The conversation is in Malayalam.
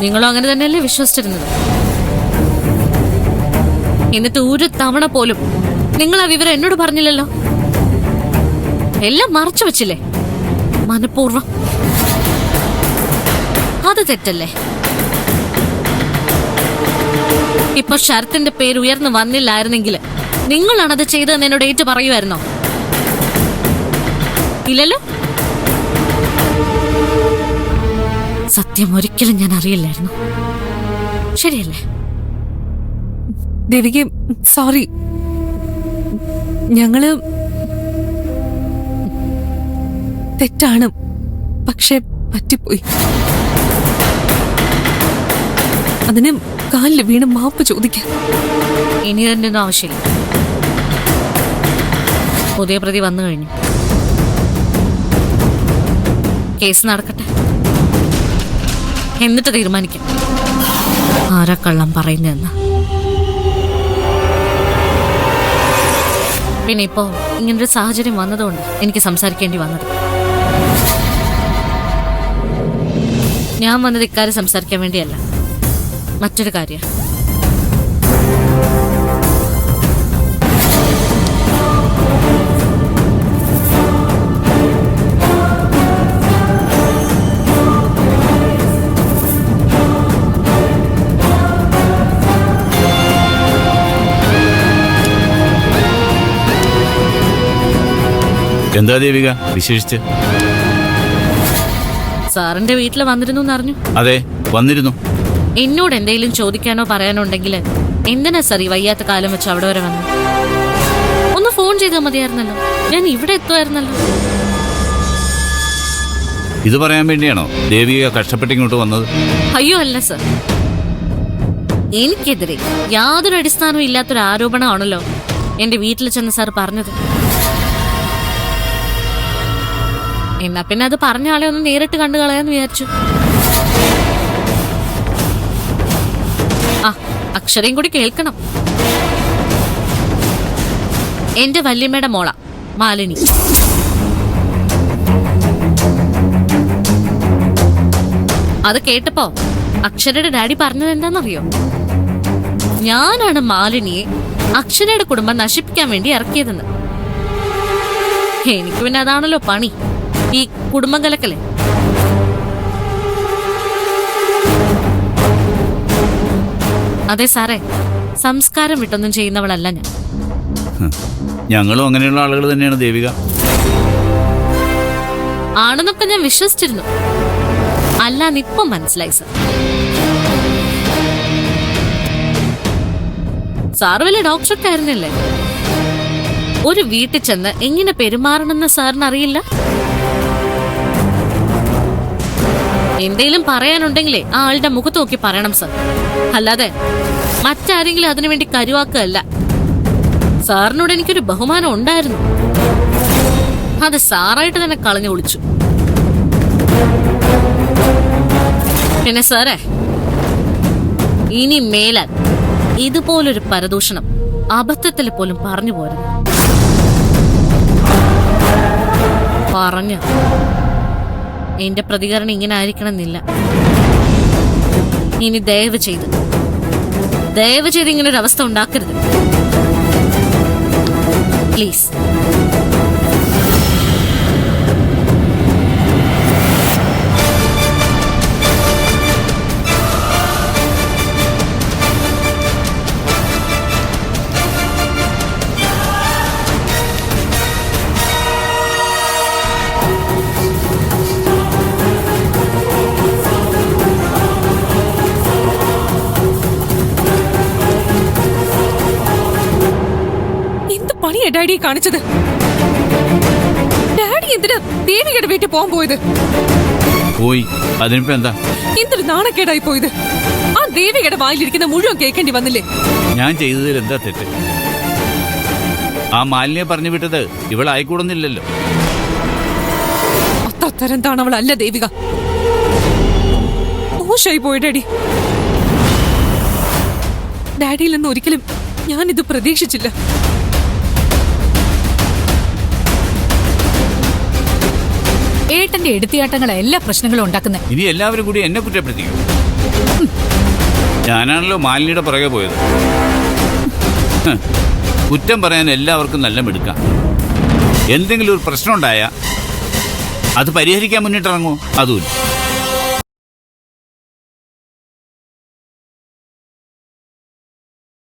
നിങ്ങളും അങ്ങനെ തന്നെയല്ലേ വിശ്വസിച്ചിരുന്നത്? എന്നിട്ട് ഒരു തവണ പോലും നിങ്ങൾ ആ വിവരം എന്നോട് പറഞ്ഞില്ലല്ലോ. എല്ലാം മറച്ചു വെച്ചില്ലേ മനഃപൂർവ്വം? അത് തെറ്റല്ലേ? ഇപ്പൊ ശരത്തിന്റെ പേര് ഉയർന്നു വന്നില്ലായിരുന്നെങ്കിൽ നിങ്ങളാണത് ചെയ്തതെന്ന് എന്നോട് ഏറ്റു പറയുമായിരുന്നോ? ഇല്ലല്ലോ. സത്യം ഒരിക്കലും ഞാൻ അറിയില്ലായിരുന്നു. ശരിയല്ലേ? ദേവികെ, സോറി. ഞങ്ങള് തെറ്റാണ്, പക്ഷെ പറ്റിപ്പോയി. അതിന് കാലിൽ വീണ് മാപ്പ് ചോദിക്കാൻ ഇനി തന്നെ ഒന്നും ആവശ്യമില്ല. പുതിയ പ്രതി വന്നു കഴിഞ്ഞു. കേസ് നടക്കട്ടെ, എന്നിട്ട് തീരുമാനിക്കാം ആരാ കള്ളം പറയുന്നതെന്ന്. പിന്നെ ഇപ്പോ ഇങ്ങനൊരു സാഹചര്യം വന്നതുകൊണ്ട് എനിക്ക് സംസാരിക്കേണ്ടി വന്നത്. ഞാൻ വന്നത് ഇക്കാര്യം സംസാരിക്കാൻ വേണ്ടിയല്ല, മറ്റൊരു കാര്യം. എന്താ ദേവിക വിശേഷിച്ച്? സാറിന്റെ വീട്ടിൽ വന്നിരുന്നു എന്നറിഞ്ഞു. അതെ, വന്നിരുന്നു. എന്നോട് എന്തെങ്കിലും ചോദിക്കാനോ പറയാനോ ഉണ്ടെങ്കിൽ എന്തിനാ സാർ ഈ വയ്യാത്ത കാലം വെച്ച് അവിടെ വരെ വന്നു? ഒന്ന് ഫോൺ ചെയ്താൽ മതിയായിരുന്നല്ലോ, ഞാൻ ഇവിടെ എത്തുമായിരുന്നല്ലോ. ഇത് പറയാൻ വേണ്ടിയാണോ ദേവിക കഷ്ടപ്പെട്ട് ഇങ്ങോട്ട് വന്നത്? അയ്യോ അല്ല സർ, എനിക്കെതിരെ യാതൊരു അടിസ്ഥാനവും ഇല്ലാത്തൊരു ആരോപണമാണല്ലോ എന്റെ വീട്ടിൽ ചെന്ന് സാർ പറഞ്ഞത്. എന്നാ പിന്നെ അത് പറഞ്ഞ ആളെ ഒന്ന് നേരിട്ട് കണ്ടു കളയാന്ന് വിചാരിച്ചു. ആ, അക്ഷരയും കൂടി കേൾക്കണം. എന്റെ വല്യമ്മയുടെ മോള മാലിനി. അത് കേട്ടപ്പോ അക്ഷരയുടെ ഡാഡി പറഞ്ഞത് എന്താണെന്നറിയോ? ഞാനാണ് മാലിനിയെ അക്ഷരയുടെ കുടുംബം നശിപ്പിക്കാൻ വേണ്ടി ഇറക്കിയതെന്ന്. എനിക്ക് പിന്നെ അതാണല്ലോ പണി, ഈ കുടുംബം കലക്കലേ. അതെ സാറേ, സംസ്കാരം വിട്ടൊന്നും ചെയ്യുന്നവളല്ല ഞാൻ. ഞങ്ങളും അങ്ങനെയുള്ള ആളുകൾ തന്നെയാണ് ദേവിക. ആണെന്നൊക്കെ ഞാൻ വിശ്വസിച്ചിരുന്നു, അല്ലാന്നിപ്പം മനസ്സിലായി സാർ. സാറ് വലിയ ഡോക്ടറൊക്കെ ആയിരുന്നില്ലേ? ഒരു വീട്ടിൽ ചെന്ന് എങ്ങനെ പെരുമാറണമെന്ന് സാറിന് അറിയില്ല? എന്തേലും പറയാനുണ്ടെങ്കിലേ ആ ആളുടെ മുഖത്ത് നോക്കി പറയണം സാർ, അല്ലാതെ മറ്റാരെങ്കിലും അതിനുവേണ്ടി കരുവാക്കുകയല്ല. സാറിനോട് എനിക്കൊരു ബഹുമാനം ഉണ്ടായിരുന്നു, അത് സാറായിട്ട് തന്നെ കളഞ്ഞു ഒളിച്ചു. പിന്നെ സാറേ, ഇനി മേലാൽ ഇതുപോലൊരു പരദൂഷണം അബദ്ധത്തിൽ പോലും പറഞ്ഞു പോരുന്നു. പറഞ്ഞ എന്റെ പ്രതികരണം ഇങ്ങനെ ആയിരിക്കണമെന്നില്ല. ഇനി ദയവ് ചെയ്ത് ഇങ്ങനൊരു അവസ്ഥ ഉണ്ടാക്കരുത് പ്ലീസ്. ഡാഡി കാണിച്ചത്? ഡാഡി എന്തിനാ ദേവികയുടെ വീട്ടിൽ പോകാൻ പോയത്? പോയി, അതിനിപ്പോ എന്താ? എന്തൊരു നാണക്കേടായി പോയത്. ആ ദേവികയുടെ വായിലിരിക്കുന്ന മുഴുവൻ കേൾക്കേണ്ടി വന്നില്ലേ? ഞാൻ ചെയ്തതിൽ എന്താ തെറ്റ്? ആ മാലിന്യെ പറഞ്ഞു വിട്ടത് ഇവളായിക്കൂടുന്നില്ലല്ലോ. അത്തരം താണവളല്ല ദേവിക. മോശമായി പോയി ഡാഡി. ഡാഡിയിൽ നിന്ന് ഒരിക്കലും ഞാനിത് പ്രതീക്ഷിച്ചില്ല. ഏട്ടന്റെ എടുത്തിയാട്ടങ്ങളെ എല്ലാ പ്രശ്നങ്ങളും ഉണ്ടാക്കുന്നത്. ഇനി എല്ലാവരും കൂടി എന്നെ കുറ്റപ്പെടുത്തിക്കും. ഞാനാണല്ലോ മാലിന്യയുടെ പുറകെ പോയത്. കുറ്റം പറയാൻ എല്ലാവർക്കും നല്ല മിടുക്കാം. എന്തെങ്കിലും ഒരു പ്രശ്നം ഉണ്ടായാൽ അത് പരിഹരിക്കാൻ മുന്നിട്ടിറങ്ങുമോ? അതുമില്ല.